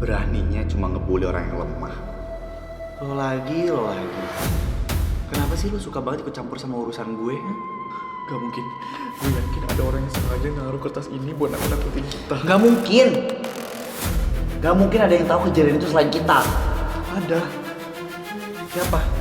Beraninya cuma ngebully orang yang lemah. Lo lagi. Kenapa sih lo suka banget ikut campur sama urusan gue? Gak mungkin. Gue yakin ada orang yang sengaja naruh kertas ini buat nakut-nakutin kita. Gak mungkin. Gak mungkin ada yang tahu kejadian itu selain kita. Ada. Siapa?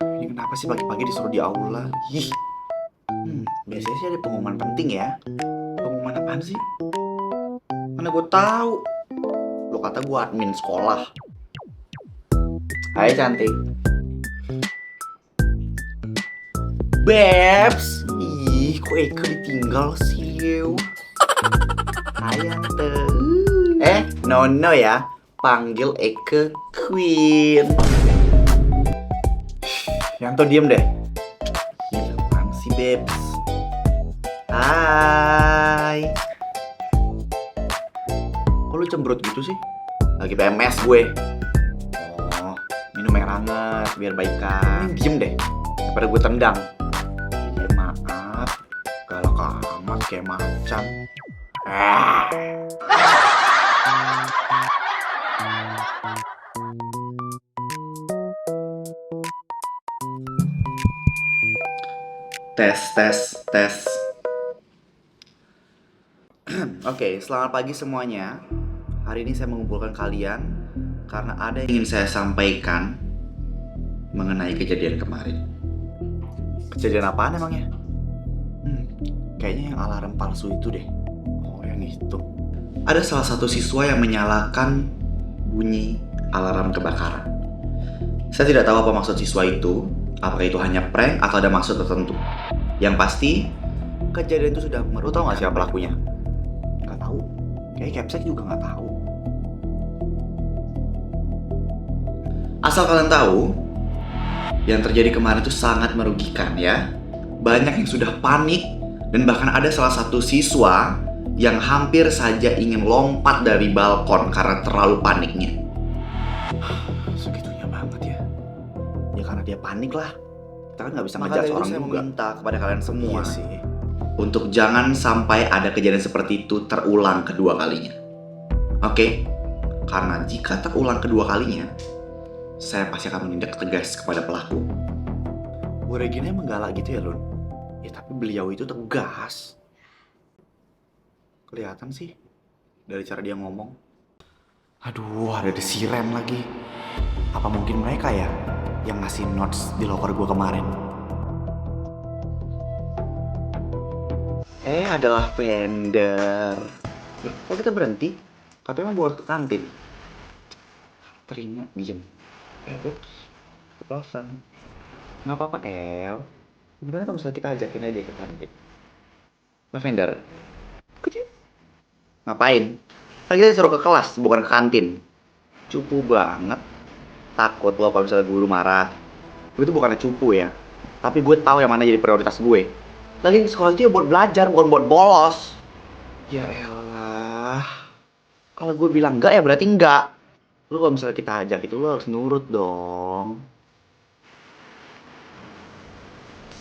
Ini kenapa sih pagi-pagi disuruh di aula? Ih. Biasanya sih ada pengumuman penting ya. Pengumuman apaan sih? Mana gue tahu. Lo kata gue admin sekolah. Hai cantik. Babs. Ih, kok Eka ditinggal sih? Hai Ante. No ya. Panggil Eka Queen. Yanto diem deh. Gila apaan sih Babs? Hai. Kok lu cemberut gitu sih? Lagi PMS gue. Oh, minum air hangat biar baikan. Diem deh. Daripada gue tendang. Ya maaf. Galak amat kayak macan. Tes. Oke, selamat pagi semuanya. Hari ini saya mengumpulkan kalian karena ada yang ingin saya sampaikan mengenai kejadian kemarin. Kejadian apaan emangnya? Kayaknya yang alarm palsu itu deh. Oh, yang itu. Ada salah satu siswa yang menyalakan bunyi alarm kebakaran. Saya tidak tahu apa maksud siswa itu. Apakah itu hanya prank atau ada maksud tertentu? Yang pasti, kejadian itu sudah merugikan. Lu tau gak siapa pelakunya? Gak tahu. Kayaknya Capsek juga gak tahu. Asal kalian tahu, yang terjadi kemarin itu sangat merugikan ya. Banyak yang sudah panik dan bahkan ada salah satu siswa yang hampir saja ingin lompat dari balkon karena terlalu paniknya. Segitunya banget ya. Ya karena dia panik lah. Kita kan nggak bisa ngejudge orang juga. Meminta kepada kalian semua sih. untuk jangan sampai ada kejadian seperti itu terulang kedua kalinya. Oke? Karena jika terulang kedua kalinya, saya pasti akan menindak tegas kepada pelaku. Bu Regina emang galak gitu ya, Lun? Ya tapi beliau itu tegas. Kelihatan sih dari cara dia ngomong. Aduh, ada desiren lagi. Apa mungkin mereka ya yang ngasih notes di loker gue kemarin? Adalah vendor. Kok kita berhenti? Katanya mau buat ke kantin. Terima, diem. Keplosan. Nggak apa-apa, El. Gimana kalau misalnya kita ajakin aja ke kantin? Mas vendor. Kecil. Ngapain? Kan kita disuruh ke kelas, bukan ke kantin. Cupu banget. Takut lo kalau misalnya guru marah. Gue itu bukannya cupu ya. Tapi gue tahu yang mana jadi prioritas gue. Lagi sekolah itu ya buat belajar, bukan buat bolos. Ya elah. Kalau gue bilang enggak ya berarti enggak. Lu kalau misalnya kita ajak itu lu harus nurut dong.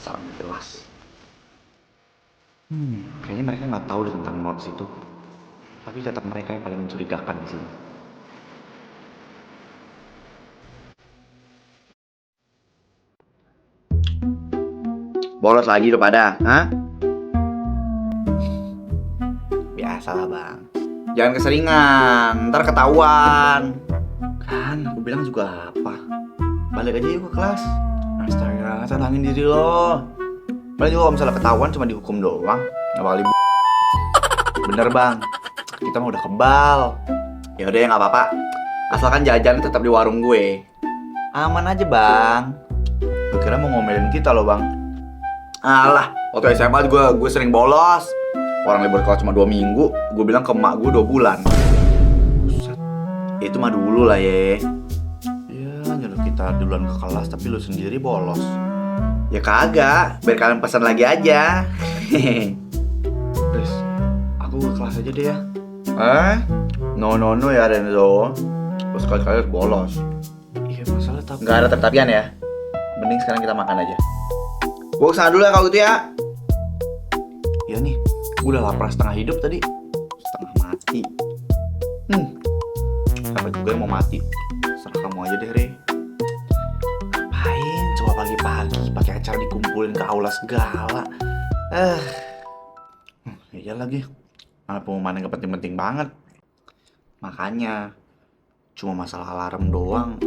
Sangat jelas. Kayaknya mereka nggak tahu tentang notes itu. Tapi tetap mereka yang paling mencurigakan di sini. Bolos lagi lo pada, hah? Biasalah bang. Jangan keseringan, ntar ketahuan. Kan, aku bilang juga apa? Balik aja yuk ke kelas. Astaga, tenangin diri lo. Paling juga kalau misalnya ketahuan cuma dihukum doang. Gak bakal bener bang, kita mah udah kebal. Ya udah ya nggak apa-apa. Asalkan jajan tetap di warung gue. Aman aja bang. Gue kira mau ngomelin kita loh bang. Alah, waktu SMA gue sering bolos. Orang libur kelas cuma 2 minggu, gue bilang ke emak gue 2 bulan. Buset. Ya, itu mah dulu lah ya. Ya nyuruh kita duluan ke kelas tapi lu sendiri bolos. Ya kagak, biar kalian pesan lagi aja. Riz, aku ke kelas aja deh ya. No ya Renzo. Lu sekali-kali harus bolos. Iya masalah tapi Nggak ada tertapian ya. Mending sekarang kita makan aja. Gue kesana dulu ya kalau gitu ya. iya nih, gue udah lapar setengah hidup tadi. Setengah mati. Siapa juga yang mau mati? Serah kamu aja deh, Re. Ngapain coba pagi-pagi pakai acara dikumpulin ke aula segala. Iya lagi. Mana pengumuman yang gak penting-penting banget. Makanya cuma masalah alarm doang,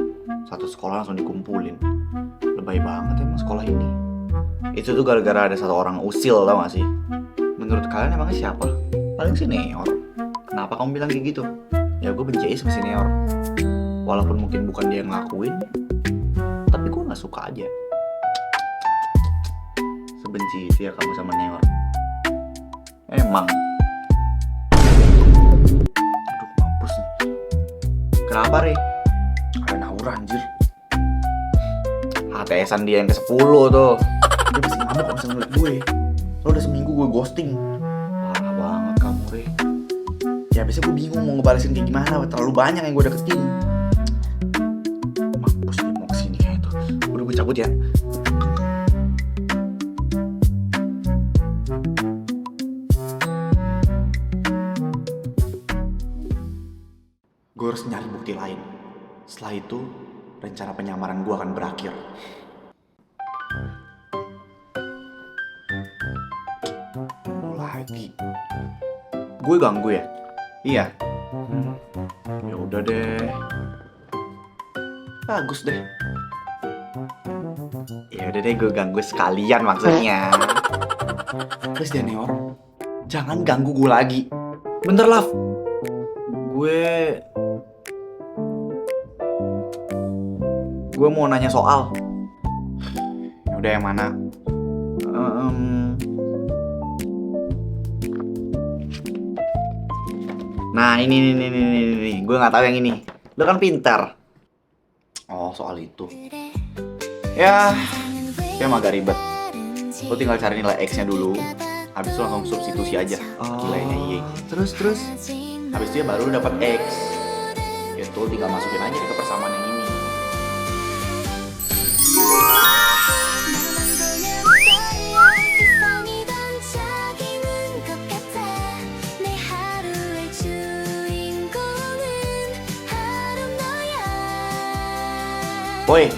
satu sekolah langsung dikumpulin. Lebay banget emang sekolah ini. Itu tuh gara-gara ada satu orang usil, tau gak sih? Menurut kalian emangnya siapa? Paling senior. Kenapa kamu bilang kayak gitu? Ya gue benci aja sama senior. Walaupun mungkin bukan dia yang ngelakuin, tapi gue gak suka aja. Sebenci itu ya kamu sama senior. Emang. Aduh mampus nih. Kenapa Re? Ada Naura anjir. HTS-an dia yang ke-10 tuh. Dia pasti ngamuk kalau misalnya ngeliat gue. Lo udah seminggu gue ghosting. Parah banget kamu Re. Ya biasanya gue bingung mau ngebalesin kayak gimana. Terlalu banyak yang gue deketin. Mampus dia mau kesini kayak itu. Udah gue cabut ya. Gue harus nyari bukti lain. Setelah itu, rencana penyamaran gue akan berakhir. Lagi. Gue ganggu ya? Iya. Ya udah deh. Bagus deh. Ya udah deh, gue ganggu sekalian maksudnya. Terus dia Neor, jangan ganggu gue lagi. Bentar Laf. Gue mau nanya soal. Udah yang mana? Nah ini. Gue nggak tahu yang ini. Lo kan pintar. Oh soal itu. Ya emang agak ribet. Lo tinggal cari nilai X-nya dulu. Habis itu langsung substitusi aja nilainya Y. Terus habis itu ya baru dapat X. Itu tinggal masukin aja ke persamaan yang ini. Woi,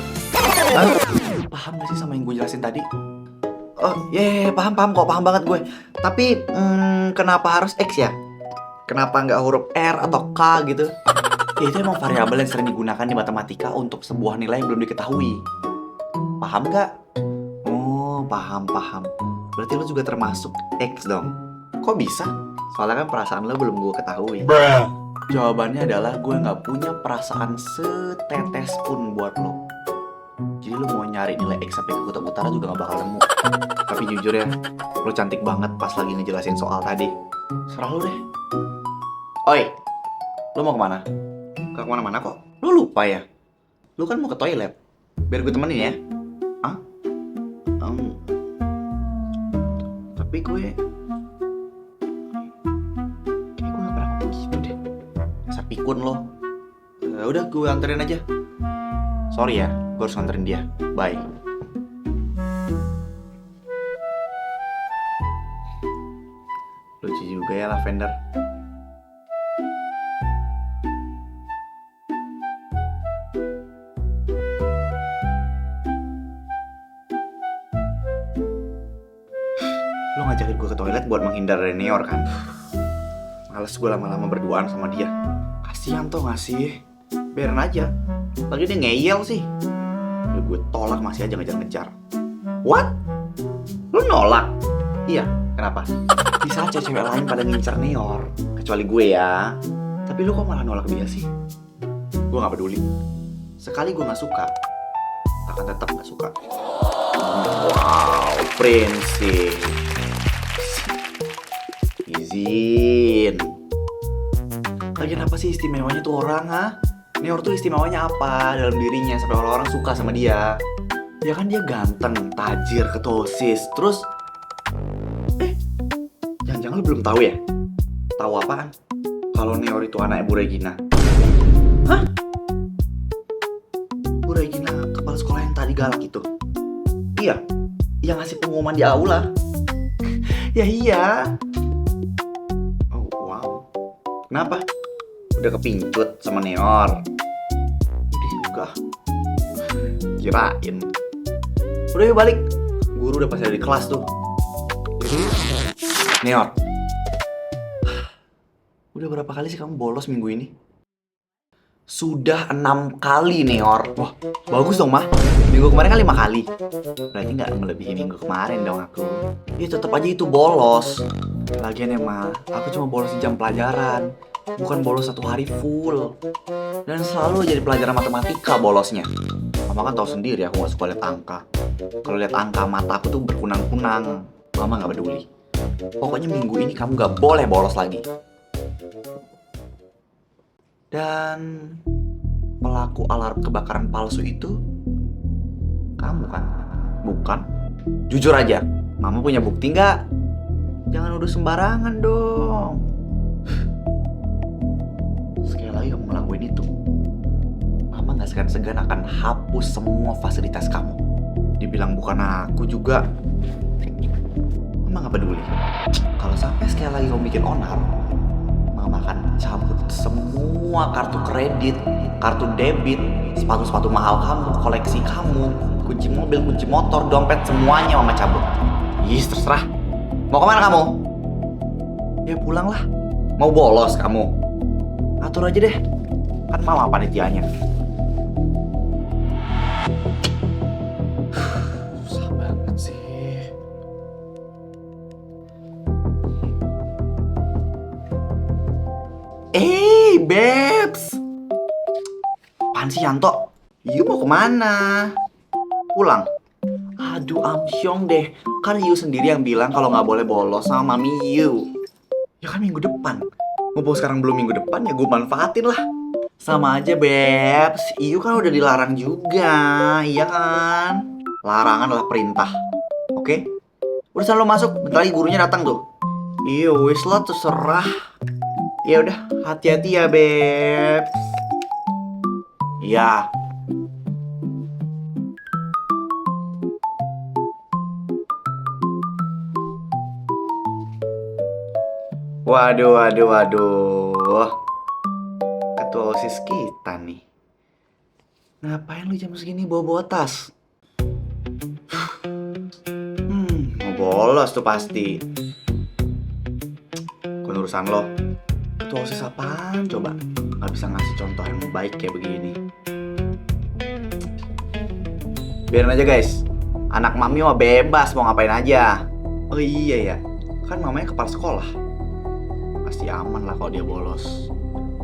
paham gak sih sama yang gue jelasin tadi? Oh, paham kok, paham banget gue. Tapi, kenapa harus X ya? Kenapa nggak huruf R atau K gitu? Ya itu emang variabel yang sering digunakan di matematika untuk sebuah nilai yang belum diketahui. Paham nggak? Oh, paham. Berarti lo juga termasuk X dong. Kok bisa? Soalnya kan perasaan lo belum gue ketahui. Jawabannya adalah gue nggak punya perasaan setetes pun buat lo. Jadi lo mau nyari nilai X sampai ke kutub utara juga gak bakal nemu. Tapi jujur ya, lo cantik banget pas lagi ngejelasin soal tadi. Serah lo deh. Oi, lo mau kemana? Gak kemana-mana kok. Lo lupa ya? Lo kan mau ke toilet. Biar gue temenin ya. Hah? Tapi gue kayak gue gak pernah ngomong gitu deh. Dasar pikun lo. Udah gue anterin aja. Sorry ya, gue harus nganterin dia. Bye. Lucu juga ya Lavender. ngajakin gue ke toilet buat menghindar dari Neor kan. Males gue lama-lama berduaan sama dia. Kasian tuh gak sih? Biarin aja. Lagi dia ngeyel sih. Ya gue tolak masih aja ngejar-ngejar. What? Lu nolak? Iya, kenapa? Bisa aja cewek lain pada ngincer Neor. Kecuali gue ya. Tapi lu kok malah nolak dia sih? Gue gak peduli. Sekali gue gak suka, akan tetap gak suka. Wow, prinsip. Izin. Lagian apa sih istimewanya tuh orang, ha? Neor tuh istimewanya apa dalam dirinya sampai orang-orang suka sama dia? Ya kan dia ganteng, tajir, ketua OSIS. Terus jangan-jangan lu belum tahu ya? Tahu apaan? Kalau Neor itu anaknya Bu Regina. Hah? Bu Regina, kepala sekolah yang tadi galak itu? Iya, yang ngasih pengumuman di aula. Ya iya. Oh wow. Kenapa? Udah kepincut sama Neor? Udah enggak. Kirain. Udah yuk balik. Guru udah pasti ada di kelas tuh. Neor, udah berapa kali sih kamu bolos minggu ini? Sudah 6 kali, Neor. Wah, bagus dong, Mah. Minggu kemarin kan 5 kali. Berarti nggak melebihi minggu kemarin dong aku. Ya tetap aja itu bolos. Lagian ya, Mah, aku cuma bolos di jam pelajaran. Bukan bolos 1 hari full. Dan selalu jadi pelajaran matematika bolosnya. Mama kan tahu sendiri aku nggak suka lihat angka. Kalau lihat angka mata aku tuh berkunang-kunang. Mama nggak peduli. Pokoknya minggu ini kamu nggak boleh bolos lagi. Dan pelaku alarm kebakaran palsu itu kamu kan? Bukan? Jujur aja, Mama punya bukti nggak? Jangan udah sembarangan dong. Sekali lagi kamu ngelakuin itu, Mama nggak segan-segan akan hapus semua fasilitas kamu. Dibilang bukan aku juga, Mama nggak peduli. Kalau sampai sekali lagi kamu bikin onar, Mama akan cabut semua kartu kredit, kartu debit, sepatu-sepatu mahal kamu, koleksi kamu, kunci mobil, kunci motor, dompet, semuanya Mama cabut. Yis, terserah. Mau kemana kamu? Ya pulanglah. Mau bolos kamu? Atur aja deh. Kan Mama panitianya. Susah banget sih. Babes. Apaan sih Yanto? Yu mau kemana? Pulang? Aduh Amsyong deh. Kan Yu sendiri yang bilang kalau nggak boleh bolos sama Mami Yu. Ya kan minggu depan. Mumpung sekarang belum minggu depan ya gue manfaatin lah. Sama aja Babes. Yu kan udah dilarang juga. Iya kan? Larangan adalah perintah. Oke? Udah lo masuk. Bentar lagi gurunya datang tuh. Iya wis lah terserah. Ya udah, hati-hati ya, Beb. Iya. Waduh, waduh, waduh. Ketua OSIS kita nih. Ngapain lu jam segini bawa-bawa tas? Mau bolos tuh pasti. Urusan lo. Ketua OSIS apaan coba? Gak bisa ngasih contoh yang baik kayak begini. Biarin aja guys. Anak Mami mah bebas mau ngapain aja. Oh iya ya, kan mamanya kepala sekolah. Pasti aman lah kalau dia bolos.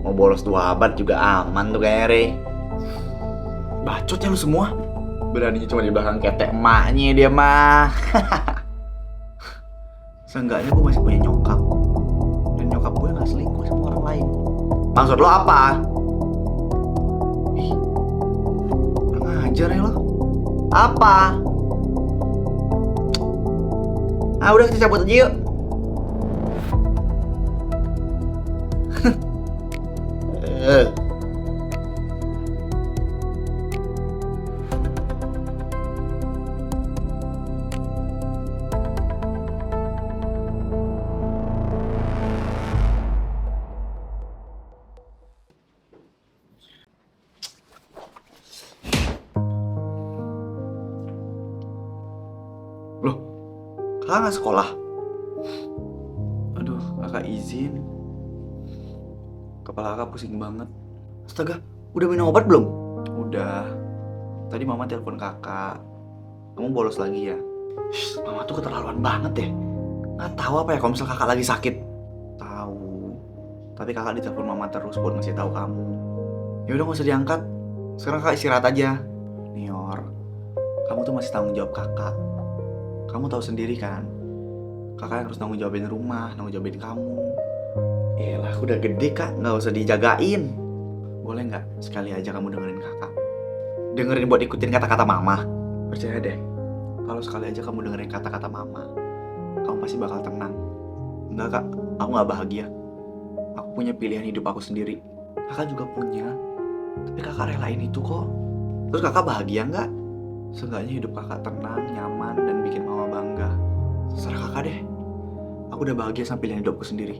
Mau bolos 2 abad juga aman tuh kayaknya, Re. Bacot ya lu semua. Beraninya cuma di belakang ketek emaknya dia mah. Seenggaknya gue masih punya nyokap. Dan nyokap gue gak selingkuh sama orang lain. Maksud lo apa? Ih, kurang ajar ya lo. Apa? Ah udah kita cabut aja yuk. Loh, kakak nggak sekolah? Sin. Kepala kakak pusing banget. Astaga, udah minum obat belum? Udah. Tadi mama telepon kakak. Kamu bolos lagi ya? Shh, mama tuh keterlaluan banget deh. Nggak tahu apa ya kalau misal kakak lagi sakit. Tahu. Tapi kakak ditelepon mama terus buat ngasih tahu kamu. Ya udah nggak usah diangkat. Sekarang kakak istirahat aja. Nior, kamu tuh masih tanggung jawab kakak. Kamu tahu sendiri kan? Kakak yang harus tanggung jawabin rumah, tanggung jawabin kamu. Elah, aku udah gede kak, nggak usah dijagain. Boleh nggak sekali aja kamu dengerin kakak? Dengerin buat ikutin kata-kata mama. Percaya deh, kalau sekali aja kamu dengerin kata-kata mama, kamu pasti bakal tenang. Enggak kak, aku nggak bahagia. Aku punya pilihan hidup aku sendiri. Kakak juga punya, tapi kakak relain itu kok. Terus kakak bahagia nggak? Seenggaknya hidup kakak tenang, nyaman, dan bikin mama bangga. Terserah kakak deh. Aku udah bahagia sama pilihan hidupku sendiri.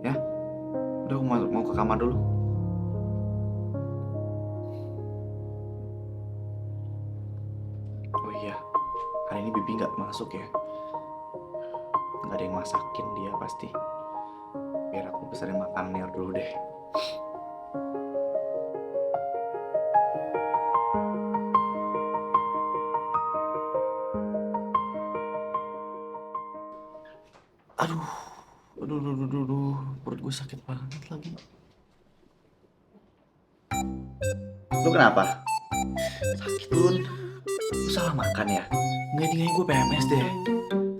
Ya, udah aku mau ke kamar dulu. Oh iya, hari ini Bibi nggak masuk ya. Nggak ada yang masakin dia pasti. Biar aku pesenin makan Nior dulu deh. Aduh, aduh, perut gue sakit banget lagi. Lu kenapa? Sakit Lun. Lu salah makan ya? Nggak, ini kayaknya gue PMS deh.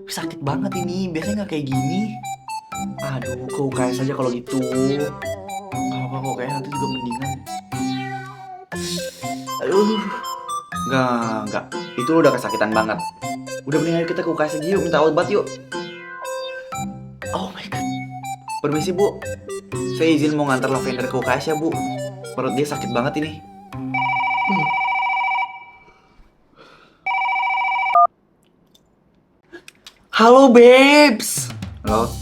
Tapi sakit banget ini, biasanya nggak kayak gini. Aduh, ke UKS aja kalau gitu. Gak apa-apa kok, kayaknya nanti juga mendingan. Aduh. Enggak. Itu lu udah kesakitan banget. Udah mendingan kita ke UKS aja yuk, minta obat yuk. Oh my god. Permisi bu, saya izin mau ngantar Lavender ke UKS ya bu. Perut dia sakit banget ini. Halo babes. Halo?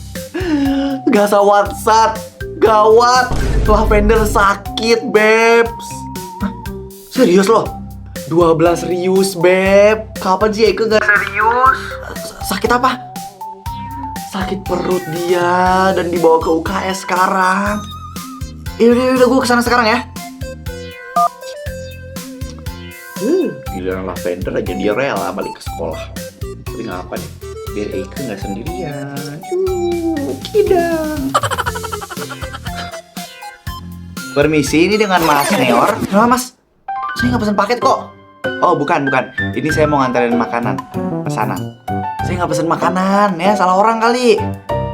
Gak usah WhatsApp. Gawat. Lavender sakit babes. Serius loh? 12 rius beb. Kapan sih Eke gak serius? Sakit apa? Sakit perut dia dan dibawa ke UKS sekarang. Yaudah gue kesana sekarang ya. Giliran Lavender aja dia rela balik ke sekolah. Tapi nggak apa deh, biar Eke nggak sendirian. Kidang. Permisi, ini dengan Mas Neor. Kenapa mas? Saya nggak pesen paket kok. Oh bukan. Ini saya mau nganterin makanan pesanan. Saya nggak pesen makanan ya, salah orang kali.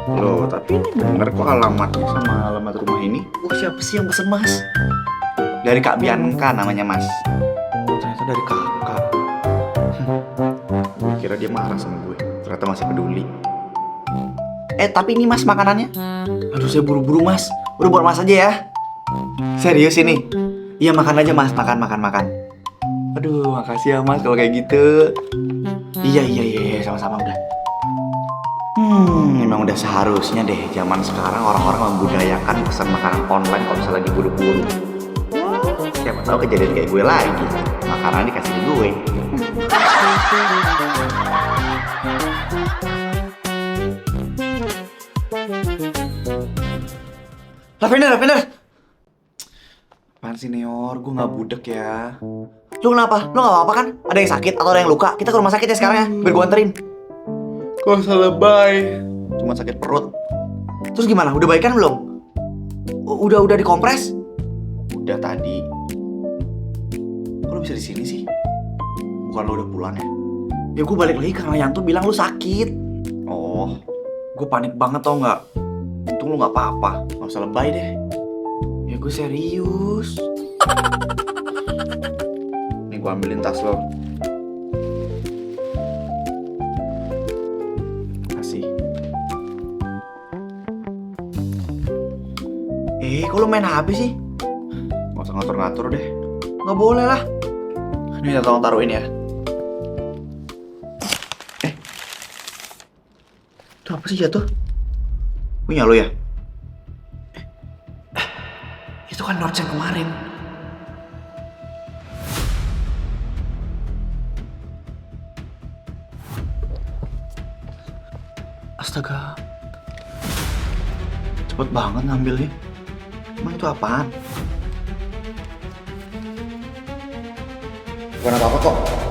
Loh, tapi ini bener kok alamatnya sama alamat rumah ini. Oh, siapa sih yang pesen mas? Dari Kak Bianca namanya Mas. Ternyata dari kakak. Gue kira dia marah sama gue. Ternyata masih peduli. Tapi ini Mas makanannya. Aduh, saya buru-buru mas. Udah buat mas aja ya. Serius ini? Iya, makan aja mas, makan. Aduh, makasih ya mas kalau kayak gitu. Iya, sama-sama udah. Memang udah seharusnya deh zaman sekarang orang-orang membudayakan pesan makanan online kalau misalnya lagi buru-buru. Siapa tahu kejadian kayak gue lagi. Makanan dikasih ke gue. Lavender. Apaan sih Neor? Gue gak budek ya. Lu kenapa? Lu gak apa-apa kan? Ada yang sakit atau ada yang luka? Kita ke rumah sakit ya sekarang ya, biar gue anterin. Kok selebay? Cuma sakit perut. Terus gimana? Udah baikan belum? Udah dikompres? Udah tadi. Kok lu bisa di sini sih? Bukan lu udah pulang ya? Ya gue balik lagi karena Yanto bilang lu sakit. Oh, Gue panik banget tau gak? untung lu gak apa-apa. Gak usah lebay deh. Ya gue serius. Nih gue ambilin tas lo. Kasih. Kok lu main HP sih? Gak usah ngatur-ngatur deh. Gak boleh lah. Ini minta tolong taruhin ya. Itu apa sih jatuh? Punya lo ya? Itu kan notes yang kemarin. Astaga. Cepet banget ngambilnya. Emang itu apaan? Bukan apa-apa kok.